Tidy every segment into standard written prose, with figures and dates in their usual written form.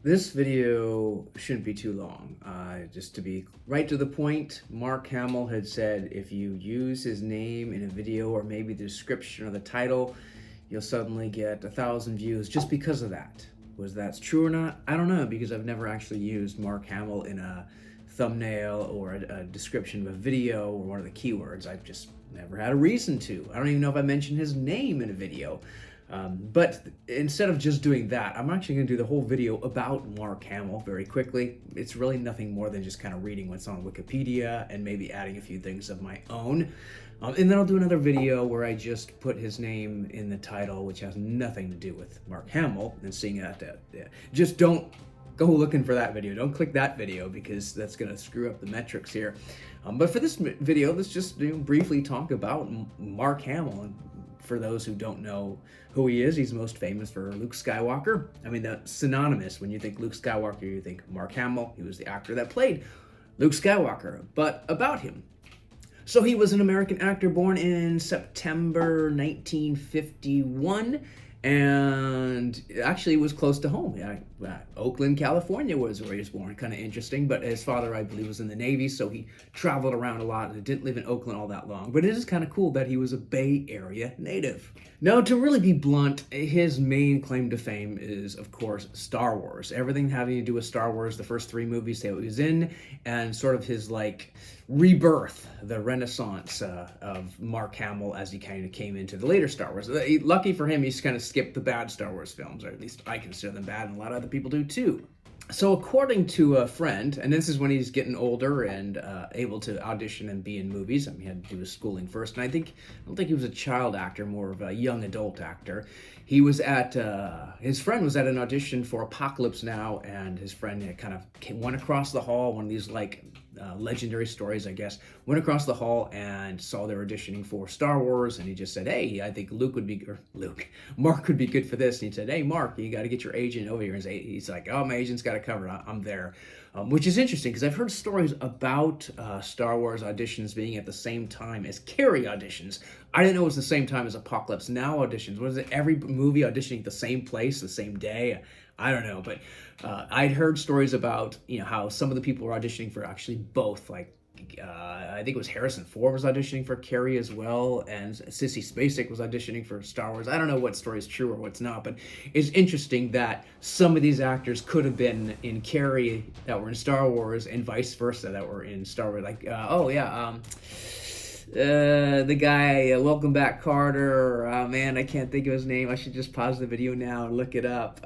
This video shouldn't be too long. Just to be right to the point, Mark Hamill had said if you use his name in a video or maybe the description or the title, you'll suddenly get 1,000 views just because of that. Was that true or not? I don't know because I've never actually used Mark Hamill in a thumbnail or a description of a video or one of the keywords. I've just never had a reason to. I don't even know if I mentioned his name in a video. But instead of just doing that, I'm actually going to do the whole video about Mark Hamill very quickly. It's really nothing more than just kind of reading what's on Wikipedia and maybe adding a few things of my own. And then I'll do another video where I just put his name in the title, which has nothing to do with Mark Hamill, and seeing that. Just don't go looking for that video. Don't click that video because that's going to screw up the metrics here. But for this video, let's just briefly talk about Mark Hamill. And for those who don't know who he is, he's most famous for Luke Skywalker. I mean, that's synonymous. When you think Luke Skywalker, you think Mark Hamill. He was the actor that played Luke Skywalker. But about him. So he was an American actor born in September 1951, and actually was close to home. Oakland, California was where he was born. Kind of interesting, but his father, I believe, was in the Navy, so he traveled around a lot and didn't live in Oakland all that long. But it is kind of cool that he was a Bay Area native. Now, to really be blunt, his main claim to fame is, of course, Star Wars. Everything having to do with Star Wars, the first three movies that he was in, and sort of his, rebirth, the renaissance of Mark Hamill as he kind of came into the later Star Wars. Lucky for him, he's kind of skipped the bad Star Wars films, or at least I consider them bad, and a lot of other people do too. So according to a friend, and this is when he's getting older and able to audition and be in movies. I mean, he had to do his schooling first, and I don't think he was a child actor, more of a young adult actor. He was at his friend was at an audition for Apocalypse Now, and his friend kind of went across the hall. One of these legendary stories, I guess. Went across the hall and saw they were auditioning for Star Wars, and he just said, "Hey, I think Mark would be good for this." And he said, "Hey, Mark, you got to get your agent over here." And he's like, "Oh, my agent's got it covered. I'm there," which is interesting because I've heard stories about Star Wars auditions being at the same time as Carrie auditions. I didn't know it was the same time as Apocalypse Now auditions. What is it? Every movie auditioning at the same place, the same day? I don't know, but I'd heard stories about how some of the people were auditioning for actually both. I think it was Harrison Ford was auditioning for Carrie as well, and Sissy Spacek was auditioning for Star Wars. I don't know what story is true or what's not, but it's interesting that some of these actors could have been in Carrie that were in Star Wars, and vice versa that were in Star Wars. The guy, Welcome Back Carter, man, I can't think of his name. I should just pause the video now and look it up.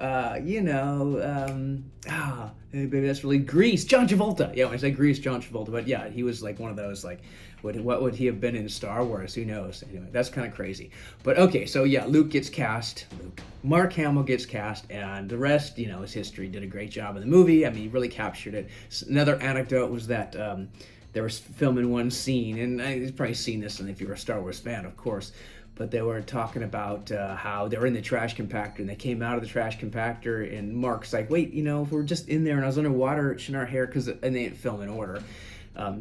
Maybe that's really Grease, John Travolta. Yeah, when I say Grease, John Travolta. But yeah, he was like one of those, what would he have been in Star Wars? Who knows? Anyway, that's kind of crazy. But okay, so yeah, Mark Hamill gets cast, and the rest, is history. Did a great job in the movie. I mean, he really captured it. Another anecdote was that they were filming one scene, and you've probably seen this, and if you're a Star Wars fan, of course, but they were talking about how they were in the trash compactor, and they came out of the trash compactor, and Mark's like, "Wait, if we're just in there and I was underwater, shouldn't our hair," and they didn't film in order,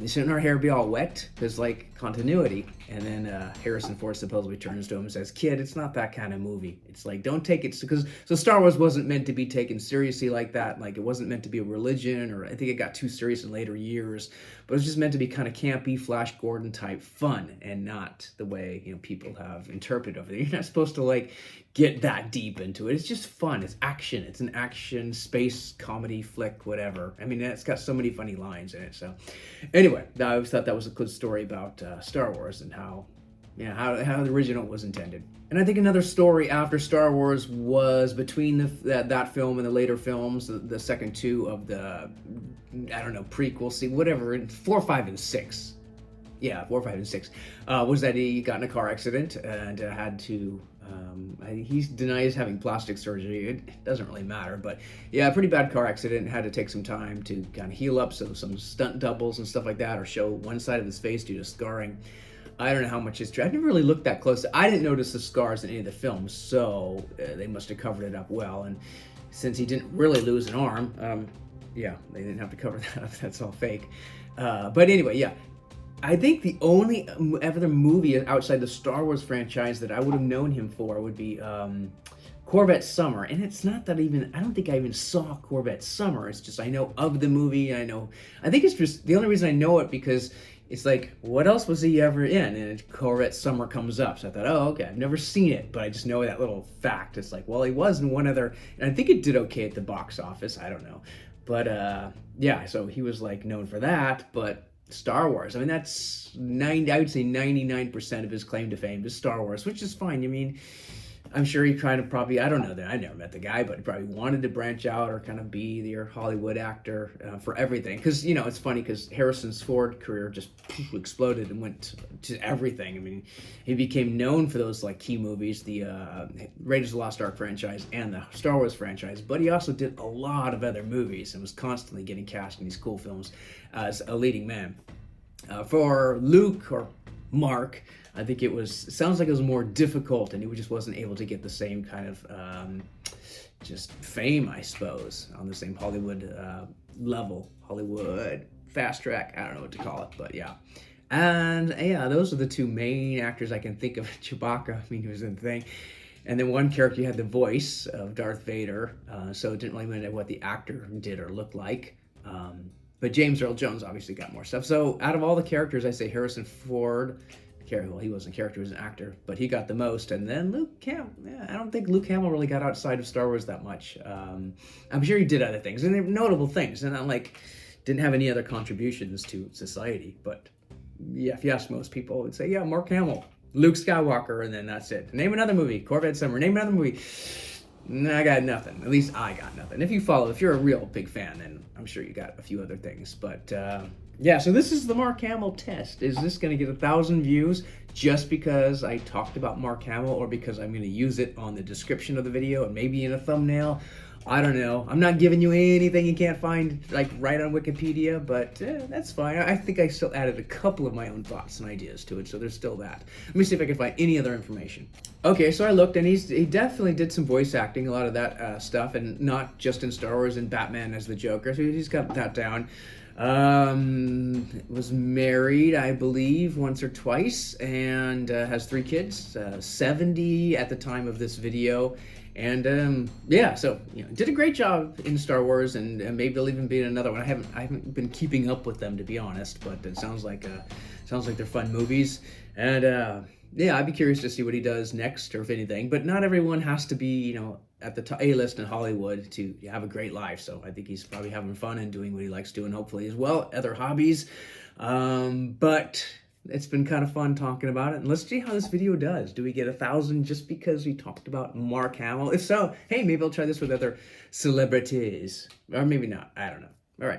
shouldn't our hair be all wet? Because, continuity. And then Harrison Ford supposedly turns to him and says, "Kid, it's not that kind of movie. It's don't take it," because Star Wars wasn't meant to be taken seriously like that. It wasn't meant to be a religion, or I think it got too serious in later years. But it was just meant to be kind of campy, Flash Gordon type fun, and not the way people have interpreted of it. You're not supposed to get that deep into it. It's just fun. It's action. It's an action space comedy flick, whatever. I mean, it's got so many funny lines in it. So, anyway, I always thought that was a good story about Star Wars and how the original was intended. And I think another story after Star Wars was between that film and the later films, the second two of the, prequel, whatever, 4, 5, and 6. Yeah, 4, 5, and 6. Was that he got in a car accident and had to, he denies having plastic surgery. It doesn't really matter, but yeah, pretty bad car accident. Had to take some time to kind of heal up, so some stunt doubles and stuff like that, or show one side of his face due to scarring. I don't know how much is true. I never really looked that close. I didn't notice the scars in any of the films, so they must have covered it up well. And since he didn't really lose an arm, they didn't have to cover that up. That's all fake. But anyway, yeah. I think the only other movie outside the Star Wars franchise that I would have known him for would be Corvette Summer, and it's not that I don't think I even saw Corvette Summer. It's just I know of the movie. I think it's just the only reason I know it because it's like, what else was he ever in? And Corvette Summer comes up. So I thought, oh, okay, I've never seen it, but I just know that little fact. It's like, well, he was in one other, and I think it did okay at the box office. I don't know. But yeah, so he was like known for that, but Star Wars. I mean, I would say 99% of his claim to fame is Star Wars, which is fine. I mean, I'm sure he kind of probably, I don't know that, I never met the guy, but he probably wanted to branch out or kind of be your Hollywood actor for everything. Because, it's funny because Harrison's Ford career just exploded and went to everything. I mean, he became known for those like key movies, the Raiders of the Lost Ark franchise and the Star Wars franchise, but he also did a lot of other movies and was constantly getting cast in these cool films as a leading man. For Luke or Mark, I think it sounds like it was more difficult and he just wasn't able to get the same kind of just fame, I suppose, on the same Hollywood level. Hollywood fast track, I don't know what to call it, but yeah. And yeah, those are the two main actors I can think of. Chewbacca, I mean, he was in the thing. And then one character had the voice of Darth Vader, so it didn't really matter what the actor did or looked like. But James Earl Jones obviously got more stuff. So out of all the characters, I say Harrison Ford. Well, he wasn't a character, he was an actor, but he got the most. And then Luke Hamill. Yeah, I don't think Luke Hamill really got outside of Star Wars that much. I'm sure he did other things, and they were notable things, and not like didn't have any other contributions to society. But yeah, if you ask most people, would say, yeah, Mark Hamill, Luke Skywalker, and then that's it. Name another movie, Corvette Summer. Name another movie. I got nothing. At least I got nothing. If you're a real big fan, then I'm sure you got a few other things. But yeah, so this is the Mark Hamill test. Is this going to get 1,000 views just because I talked about Mark Hamill, or because I'm going to use it on the description of the video and maybe in a thumbnail? I don't know. I'm not giving you anything you can't find like right on Wikipedia, but that's fine. I think I still added a couple of my own thoughts and ideas to it, so there's still that. Let me see if I can find any other information. Okay, so I looked, and he definitely did some voice acting, a lot of that stuff, and not just in Star Wars and Batman as the Joker. So he's got that down. Was married, I believe, once or twice, and has 3 kids. 70 at the time of this video. And yeah, so did a great job in Star Wars, and maybe there'll even be another one. I haven't been keeping up with them, to be honest, but it sounds like they're fun movies. And yeah, I'd be curious to see what he does next, or if anything. But not everyone has to be at the A-list in Hollywood to have a great life. So I think he's probably having fun and doing what he likes doing, hopefully as well, other hobbies. But it's been kind of fun talking about it, and let's see how this video does. Do we get 1,000 just because we talked about Mark Hamill? If so, hey, maybe I'll try this with other celebrities, or maybe not. I don't know. All right.